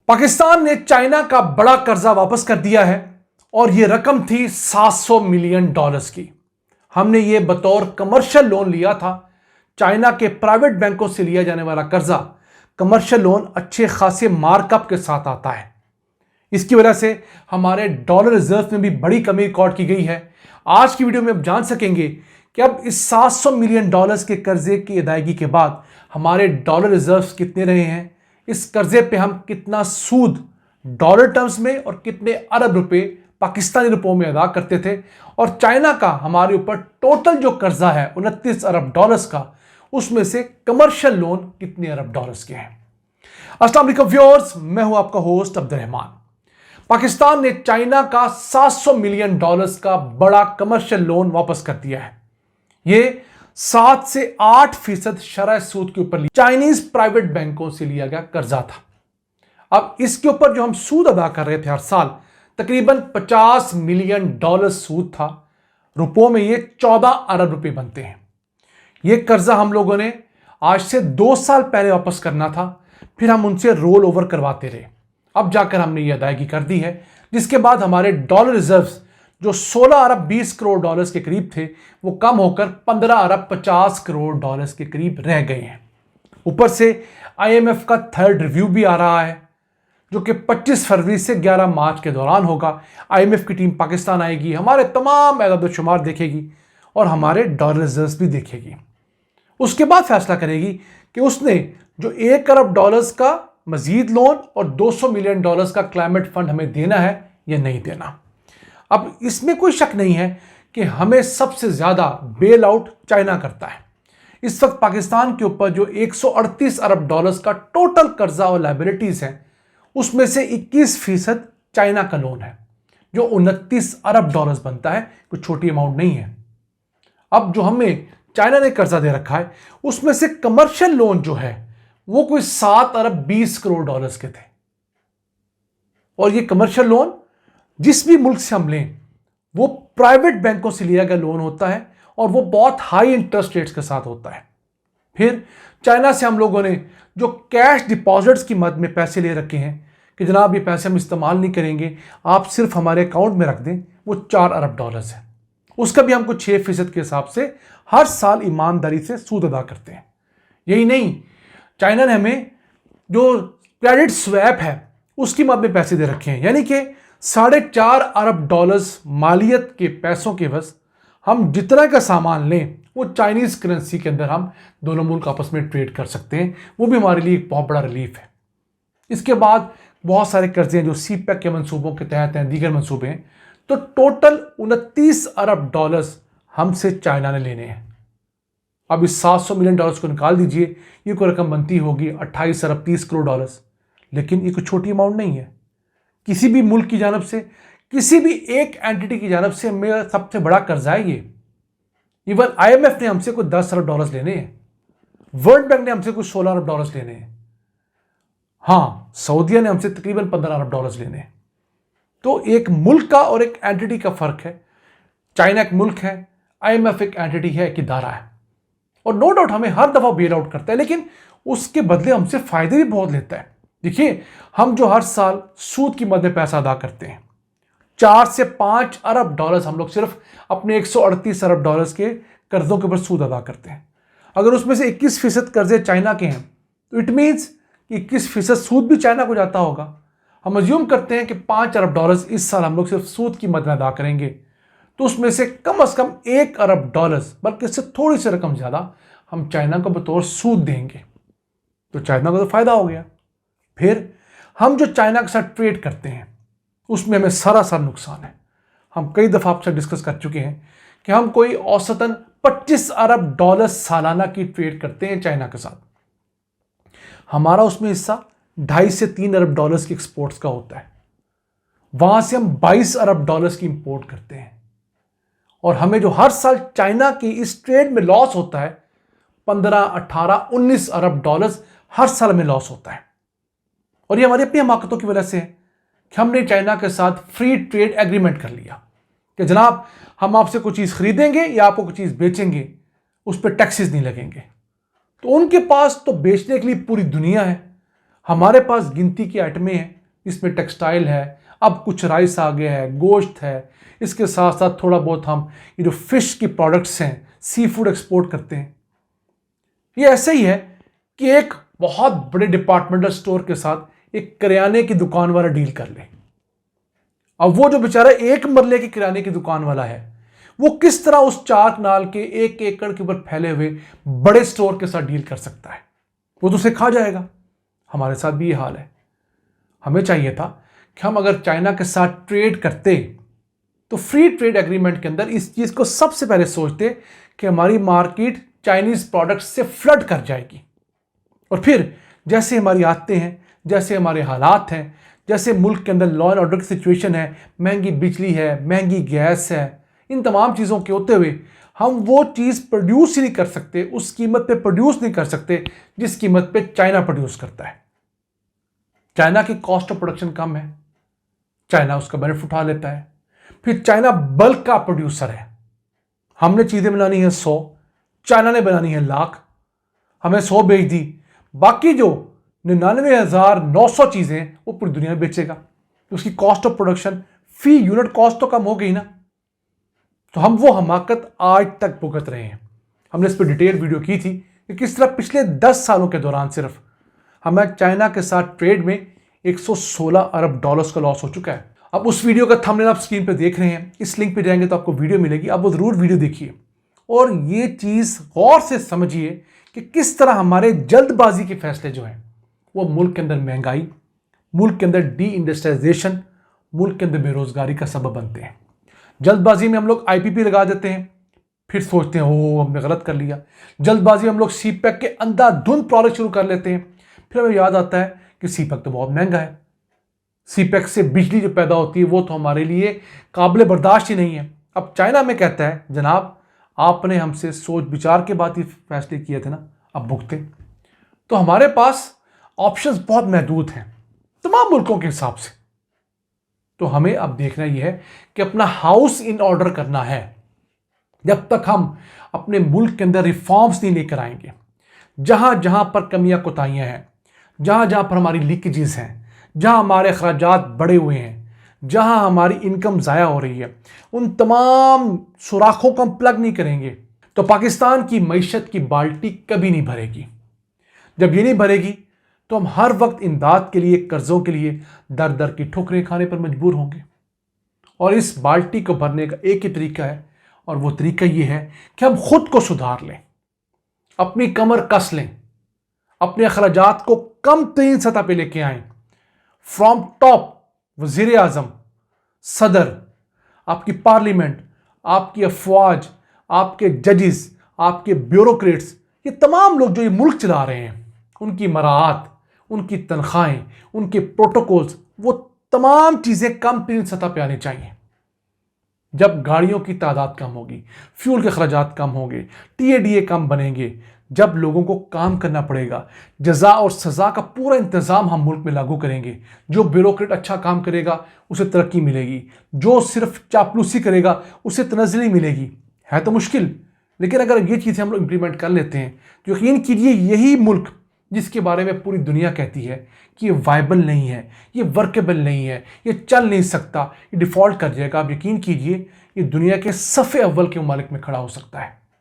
पाकिस्तान ने चाइना का बड़ा कर्जा वापस कर दिया है और यह रकम थी $700 मिलियन की। हमने ये बतौर कमर्शियल लोन लिया था। चाइना के प्राइवेट बैंकों से लिया जाने वाला कर्जा कमर्शियल लोन अच्छे खासे मार्कअप के साथ आता है। इसकी वजह से हमारे डॉलर रिजर्व में भी बड़ी कमी रिकॉर्ड की गई है। आज की वीडियो में आप जान सकेंगे कि अब इस $700 मिलियन के कर्जे की अदायगी के बाद हमारे डॉलर रिजर्व्स कितने रहे हैं, इस कर्जे पे हम कितना सूद डॉलर टर्म्स में और कितने अरब रुपए पाकिस्तानी रुपयों में अदा करते थे, और चाइना का हमारे ऊपर टोटल जो कर्जा है 29 अरब डॉलर्स का, उसमें से कमर्शियल लोन कितने अरब डॉलर्स के हैं। अस्सलाम वालेकुम व्यूअर्स, मैं हूं आपका होस्ट अब्दुल रहमान। पाकिस्तान ने चाइना का $700 मिलियन का बड़ा कमर्शियल लोन वापस कर दिया है। यह 7 से 8% शरह सूद के ऊपर चाइनीज प्राइवेट बैंकों से लिया गया कर्जा था। अब इसके ऊपर जो हम सूद अदा कर रहे थे हर साल, तकरीबन $50 मिलियन सूद था। रुपयों में ये 14 अरब रुपए बनते हैं। यह कर्जा हम लोगों ने आज से 2 साल पहले वापस करना था, फिर हम उनसे रोल ओवर करवाते रहे। अब जाकर हमने ये अदायगी कर दी है, जिसके बाद हमारे डॉलर रिजर्व्स जो 16 अरब 20 करोड़ डॉलर्स के करीब थे, वो कम होकर 15 अरब 50 करोड़ डॉलर्स के करीब रह गए हैं। ऊपर से IMF का थर्ड रिव्यू भी आ रहा है, जो कि 25 फरवरी से 11 मार्च के दौरान होगा। IMF की टीम पाकिस्तान आएगी, हमारे तमाम एदाद-ओ-शुमार देखेगी और हमारे डॉलर रिजर्व्स भी देखेगी। उसके बाद फैसला करेगी कि उसने जो 1 अरब डॉलर्स का मजीद लोन और $200 मिलियन का क्लाइमेट फंड हमें देना है या नहीं देना। अब इसमें कोई शक नहीं है कि हमें सबसे ज्यादा बेल आउट चाइना करता है। इस वक्त पाकिस्तान के ऊपर जो 138 अरब डॉलर्स का टोटल कर्जा और लायबिलिटीज है, उसमें से 21% चाइना का लोन है, जो 29 अरब डॉलर्स बनता है। कोई छोटी अमाउंट नहीं है। अब जो हमें चाइना ने कर्जा दे रखा है, उसमें से कमर्शियल लोन जो है वो कोई 7 अरब 20 करोड़ डॉलर्स के थे। और ये कमर्शियल लोन जिस भी मुल्क से हम लें, वो प्राइवेट बैंकों से लिया गया लोन होता है और वो बहुत हाई इंटरेस्ट रेट्स के साथ होता है। फिर चाइना से हम लोगों ने जो कैश डिपॉजिट्स की मद में पैसे ले रखे हैं कि जनाब ये पैसे हम इस्तेमाल नहीं करेंगे, आप सिर्फ हमारे अकाउंट में रख दें, वो 4 अरब डॉलर्स है। उसका भी हमको 6% के हिसाब से हर साल ईमानदारी से सूद अदा करते हैं। यही नहीं, चाइना ने हमें जो क्रेडिट स्वैप है उसकी मद में पैसे दे रखे हैं, यानी कि 4.5 अरब डॉलर्स मालियत के पैसों के बस हम जितना का सामान लें वो चाइनीज करेंसी के अंदर हम दोनों मुल्क आपस में ट्रेड कर सकते हैं। वो भी हमारे लिए एक बहुत बड़ा रिलीफ है। इसके बाद बहुत सारे कर्जे हैं जो CPEC के मंसूबों के तहत हैं, दीगर मंसूबे हैं। तो टोटल 29 अरब डॉलर्स हमसे चाइना ने लेने हैं। अब इस $700 मिलियन को निकाल दीजिए, ये कोई रकम बनती होगी 28 अरब 30 करोड़ डॉलर्स। लेकिन ये कोई छोटी अमाउंट नहीं है। किसी भी मुल्क की जानब से, किसी भी एक एंटिटी की जानब से मेरा सबसे बड़ा कर्जा है ये। इवन IMF ने हमसे कोई 10 अरब डॉलर्स लेने हैं, वर्ल्ड बैंक ने हमसे कोई 16 अरब डॉलर्स लेने हैं, हाँ सऊदीया ने हमसे तकरीबन 15 अरब डॉलर्स लेने हैं। तो एक मुल्क का और एक एंटिटी का फर्क है। चाइना एक मुल्क है, IMF एक एंटिटी है, एक इदारा है। और नो डाउट हमें हर दफा बेल आउट करता है, लेकिन उसके बदले हमसे फायदे भी बहुत लेता है। देखिए, हम जो हर साल सूद की मद में पैसा अदा करते हैं, 4 से 5 अरब डॉलर्स हम लोग सिर्फ अपने 138 अरब डॉलर्स के कर्जों के ऊपर सूद अदा करते हैं। अगर उसमें से 21% कर्जे चाइना के हैं, तो इट मीन्स कि 21% सूद भी चाइना को जाता होगा। हम अज्यूम करते हैं कि 5 अरब डॉलर्स इस साल हम लोग सिर्फ सूद की मद में अदा करेंगे, तो उसमें से कम 1 अरब डॉलर्स, बल्कि इससे थोड़ी सी रकम ज्यादा हम चाइना को बतौर सूद देंगे। तो चाइना को तो फायदा हो गया। फिर हम जो चाइना के साथ ट्रेड करते हैं, उसमें हमें सरासर नुकसान है। हम कई दफा आपसे डिस्कस कर चुके हैं कि हम कोई औसतन 25 अरब डॉलर्स सालाना की ट्रेड करते हैं चाइना के साथ। हमारा उसमें हिस्सा 2.5 से 3 अरब डॉलर्स की एक्सपोर्ट्स का होता है। वहां से हम 22 अरब डॉलर्स की इंपोर्ट करते हैं, और हमें जो हर साल चाइना की इस ट्रेड में लॉस होता है 15, 18, 19 अरब डॉलर्स हर साल में लॉस होता है। और ये हमारी अपनी हमाकतों की वजह से है कि हमने चाइना के साथ फ्री ट्रेड एग्रीमेंट कर लिया कि जनाब हम आपसे कोई चीज़ खरीदेंगे या आपको कोई चीज़ बेचेंगे, उस पर टैक्सेस नहीं लगेंगे। तो उनके पास तो बेचने के लिए पूरी दुनिया है, हमारे पास गिनती की आइटमें हैं इसमें टेक्सटाइल है, अब कुछ राइस आ गया है, गोश्त है, इसके साथ साथ थोड़ा बहुत हम ये जो फिश की प्रोडक्ट्स हैं, सी फूड एक्सपोर्ट करते हैं। ये ऐसे ही है कि एक बहुत बड़े डिपार्टमेंटल स्टोर के साथ एक किराने की दुकान वाला डील कर ले। अब वो जो बेचारा एक मरले की किराने की दुकान वाला है, वो किस तरह उस 4 कनाल के 1 एकड़ के ऊपर फैले हुए बड़े स्टोर के साथ डील कर सकता है? वो तो उसे खा जाएगा। हमारे साथ भी ये हाल है। हमें चाहिए था कि हम अगर चाइना के साथ ट्रेड करते तो फ्री ट्रेड एग्रीमेंट के अंदर इस चीज को सबसे पहले सोचते कि हमारी मार्केट चाइनीज प्रोडक्ट्स से फ्लड कर जाएगी, और फिर जैसे हमारी आदतें हैं, जैसे हमारे हालात हैं, जैसे मुल्क के अंदर लॉ एंड ऑर्डर की सिचुएशन है, महंगी बिजली है, महंगी गैस है, इन तमाम चीज़ों के होते हुए हम वो चीज़ प्रोड्यूस ही नहीं कर सकते, उस कीमत पे प्रोड्यूस नहीं कर सकते जिस कीमत पे चाइना प्रोड्यूस करता है। चाइना की कॉस्ट ऑफ प्रोडक्शन कम है, चाइना उसका बेनिफिट उठा लेता है। फिर चाइना बल्क का प्रोड्यूसर है। हमने चीज़ें बनानी है 100, चाइना ने बनानी है लाख, हमें 100 बेच दी, बाकी जो 99,900 चीज़ें वो पूरी दुनिया में बेचेगा। तो उसकी cost of production fee unit cost तो कम हो गई ना। तो हम वो हमाकत आज तक भुगत रहे हैं। हमने इस पर डिटेल वीडियो की थी कि किस तरह पिछले 10 सालों के दौरान सिर्फ हमें चाइना के साथ ट्रेड में 116 अरब डॉलर्स का लॉस हो चुका है। अब उस वीडियो का थंबनेल आप स्क्रीन पे देख रहे हैं, इस लिंक पे जाएंगे तो आपको वीडियो मिलेगी, आप वो जरूर वीडियो देखिए और ये चीज़ गौर से समझिए कि किस तरह हमारे जल्दबाजी के फैसले जो हैं वो मुल्क के अंदर महंगाई, मुल्क के अंदर डी इंडस्ट्रियलाइजेशन, मुल्क के अंदर बेरोजगारी का सबब बनते हैं। जल्दबाजी में हम लोग आईपीपी लगा देते हैं, फिर सोचते हैं ओ हमने गलत कर लिया। जल्दबाजी में हम लोग सीपैक के अंधाधुंध प्रोडक्ट शुरू कर लेते हैं, फिर हमें याद आता है कि सीपैक तो बहुत महंगा है, सीपैक से बिजली जो पैदा होती है वो तो हमारे लिए काबिल बर्दाश्त ही नहीं है। अब चाइना में कहता है जनाब आपने हमसे सोच विचार के बाद ही फैसले किए थे ना, अब भुगते। तो हमारे पास ऑप्शंस बहुत महदूद हैं तमाम मुल्कों के हिसाब से। तो हमें अब देखना यह है कि अपना हाउस इन ऑर्डर करना है। जब तक हम अपने मुल्क के अंदर रिफॉर्म्स नहीं लेकर आएंगे, जहां जहां पर कमियां कोताहियां हैं, जहां जहां पर हमारी लीकेजेस हैं, जहां हमारे अखराजात बढ़े हुए हैं, जहां हमारी इनकम ज़ाया हो रही है, उन तमाम सुराखों को हम प्लग नहीं करेंगे तो पाकिस्तान की मईशत की बाल्टी कभी नहीं भरेगी। जब ये नहीं भरेगी तो हम हर वक्त इमदाद के लिए, कर्जों के लिए दर दर की ठोकरें खाने पर मजबूर होंगे। और इस बाल्टी को भरने का एक ही तरीका है, और वो तरीका ये है कि हम खुद को सुधार लें, अपनी कमर कस लें, अपने अखराजात को कम तरीन सतह पर लेके आएं। फ्रॉम टॉप वजीर आजम, सदर, आपकी पार्लियामेंट, आपकी अफवाज, आपके जजेस, आपके ब्यूरोक्रेट्स, ये तमाम लोग जो ये मुल्क चला रहे हैं, उनकी मराहत, उनकी तनख्वाहें, उनके प्रोटोकॉल्स, वो तमाम चीज़ें कम तरीन सतह पे आनी चाहिए। जब गाड़ियों की तादाद कम होगी, फ्यूल के अखराजात कम होंगे, टीएडीए कम बनेंगे, जब लोगों को काम करना पड़ेगा, जजा और सज़ा का पूरा इंतज़ाम हम मुल्क में लागू करेंगे। जो ब्यूरोक्रेट अच्छा काम करेगा उसे तरक्की मिलेगी, जो सिर्फ चापलूसी करेगा उसे तनज़्ज़ुली मिलेगी। है तो मुश्किल, लेकिन अगर ये चीज़ें हम लोग इम्प्लीमेंट कर लेते हैं तो यकीन कीजिए यही मुल्क जिसके बारे में पूरी दुनिया कहती है कि ये वायबल नहीं है, ये वर्केबल नहीं है, ये चल नहीं सकता, ये डिफ़ॉल्ट कर जाएगा, आप यकीन कीजिए ये दुनिया के सफ़े अव्वल के ममालिक में खड़ा हो सकता है।